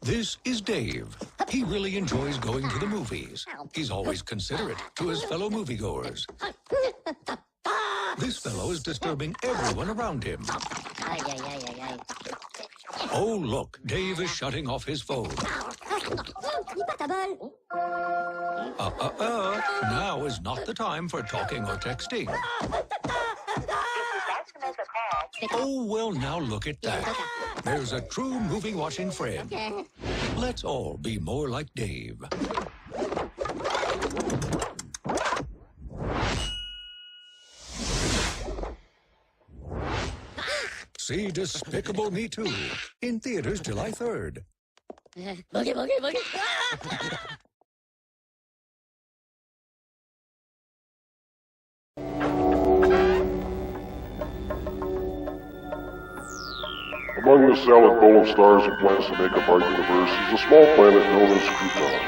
This is Dave. He really enjoys going to the movies. He's always considerate to his fellow moviegoers. This fellow is disturbing everyone around him. Oh, look, Dave is shutting off his phone. Now is not the time for talking or texting. Oh, well, now look at that. There's a true movie-watching friend. Let's all be more like Dave. See Despicable Me 2 in theaters July 3rd. Boogie, boogie, boogie. Among the salad bowl of stars who plans to make up our universe is a small planet known as Crouton.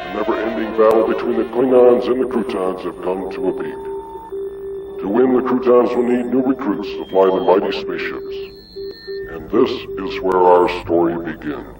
The never-ending battle between the Klingons and the Croutons have come to a peak. To win, the Croutons will need new recruits to fly the mighty spaceships. And this is where our story begins.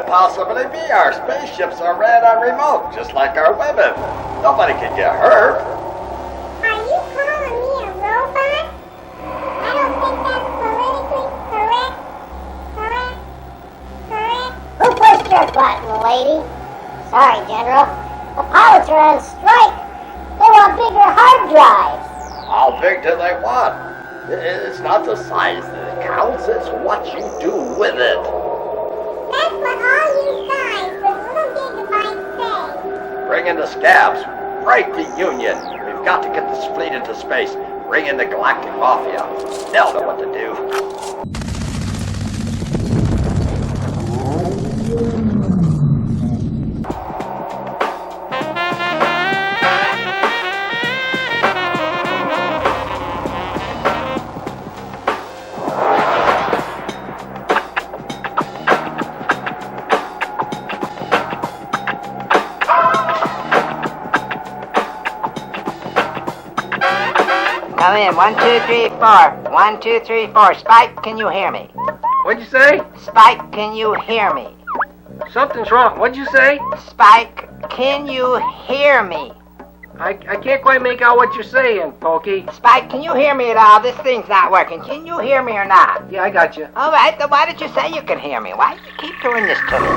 Possibly be. Our spaceships are ran on remote, just like our women. Nobody can get hurt. Are you calling me a robot? I don't think that's politically correct. Who pushed your button, lady? Sorry, General. The pilots are on strike. They want bigger hard drives. How big do they want? It's not the size that counts, it's what you do with it. That's what all you guys with little gigabytes say. Bring in the scabs. Break the Union. We've got to get this fleet into space. Bring in the Galactic Mafia. They'll know what to do. Come in, 1, 2, 3, 4. 1, 2, 3, 4. Spike, can you hear me? What'd you say? Spike, can you hear me? Something's wrong. What'd you say? Spike, can you hear me? I can't quite make out what you're saying, Pokey. Spike, can you hear me at all? This thing's not working. Can you hear me or not? Yeah, I got you. All right, then why did you say you can hear me? Why do you keep doing this to me?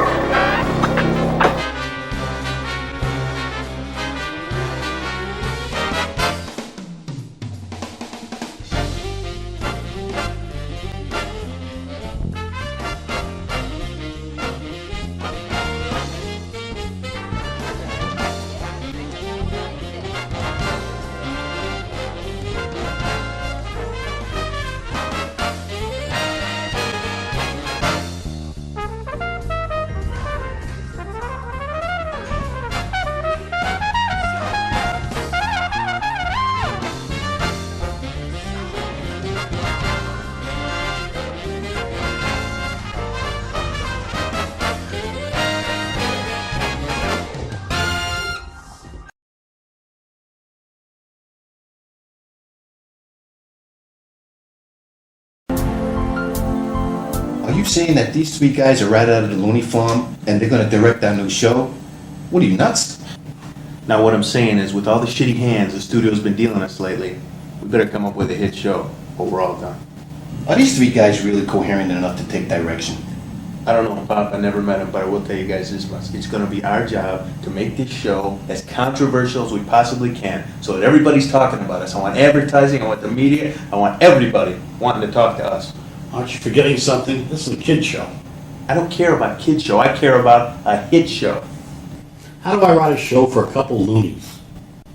Are you saying that these three guys are right out of the Looney Farm and they're gonna direct our new show? What are you, nuts? Now what I'm saying is, with all the shitty hands the studio's been dealing us lately, we better come up with a hit show, or we're all done. Are these three guys really coherent enough to take direction? I don't know Pop, I never met him, but I will tell you guys this much. It's gonna be our job to make this show as controversial as we possibly can, so that everybody's talking about us. I want advertising, I want the media, I want everybody wanting to talk to us. Aren't you forgetting something? This is a kid show. I don't care about kid show, I care about a hit show. How do I write a show for a couple loonies?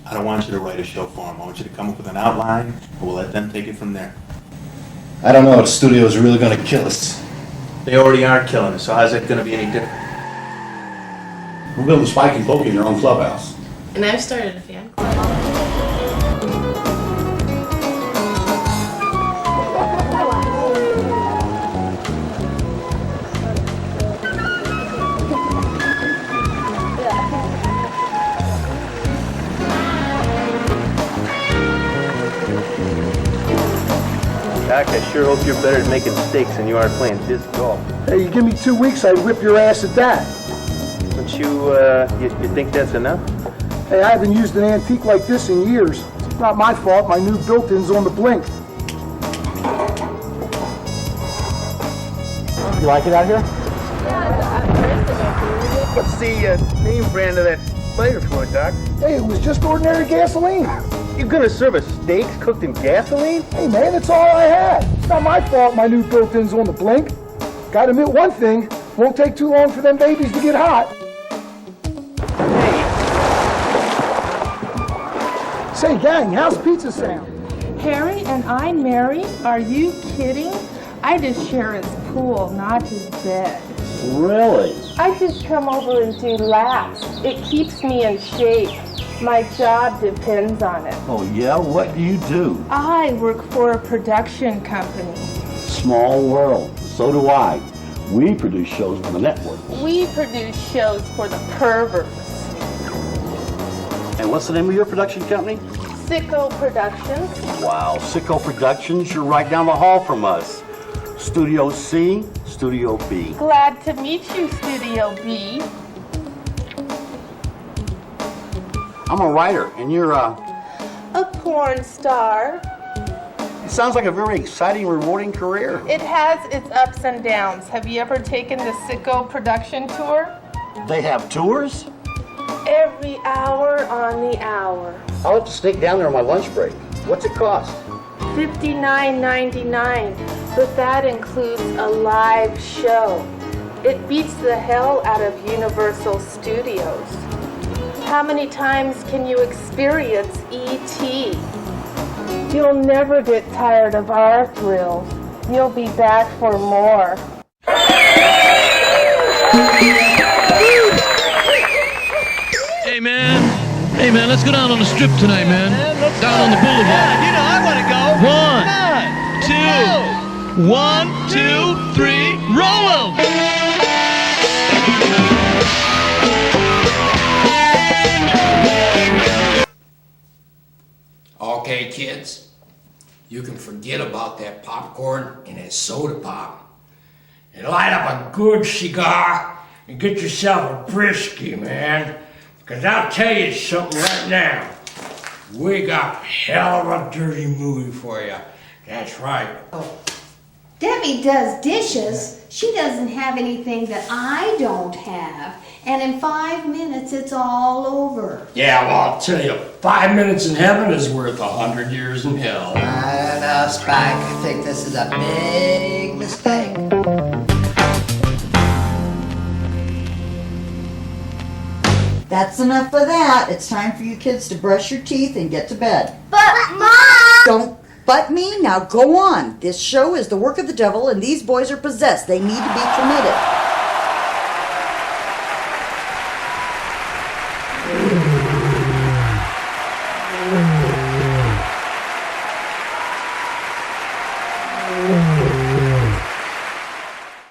I don't want you to write a show for them. I want you to come up with an outline, and we'll let them take it from there. I don't know, the studio's really gonna kill us. They already are killing us, so how's it gonna be any different? We're building Spike and Pokey in their own clubhouse. And I've started a fan club. Doc, I sure hope you're better at making steaks than you are playing disc golf. Hey, you give me 2 weeks, I'd whip your ass at that. Don't you think that's enough? Hey, I haven't used an antique like this in years. It's not my fault, my new built-in's on the blink. You like it out here? What's the name brand of that flavor fluid, Doc? Hey, it was just ordinary gasoline. You're gonna serve us steaks cooked in gasoline? Hey man, that's all I had. It's not my fault my new built-in's on the blink. Gotta admit one thing, won't take too long for them babies to get hot. Hey. Say gang, how's pizza sound? Harry and I married? Are you kidding? I just share his pool, not his bed. Really? I just come over and do laps. It keeps me in shape. My job depends on it. Oh yeah? What do you do? I work for a production company. Small world. So do I. We produce shows for the network. We produce shows for the perverts. And what's the name of your production company? Sicko Productions. Wow, Sicko Productions, you're right down the hall from us. Studio C, Studio B. Glad to meet you, Studio B. I'm a writer, and you're a porn star. It sounds like a very exciting, rewarding career. It has its ups and downs. Have you ever taken the Sicko production tour? They have tours? Every hour on the hour. I'll have to sneak down there on my lunch break. What's it cost? $59.99, but that includes a live show. It beats the hell out of Universal Studios. How many times can you experience E.T.? You'll never get tired of our thrills. You'll be back for more. Hey man, let's go down on the strip tonight, man. Down on the boulevard. Yeah, you know I want to go. 1, 2, 3, roll 'em! Okay, kids, you can forget about that popcorn and that soda pop. And light up a good cigar and get yourself a brisky, man. Because I'll tell you something right now. We got a hell of a dirty movie for you. That's right. Debbie does dishes. She doesn't have anything that I don't have. And in 5 minutes, it's all over. Yeah, well, I'll tell you, 5 minutes in heaven is worth 100 years in hell. Now, Spike, I think this is a big mistake. That's enough of that. It's time for you kids to brush your teeth and get to bed. But Mom! Don't butt me. Now go on. This show is the work of the devil and these boys are possessed. They need to be committed.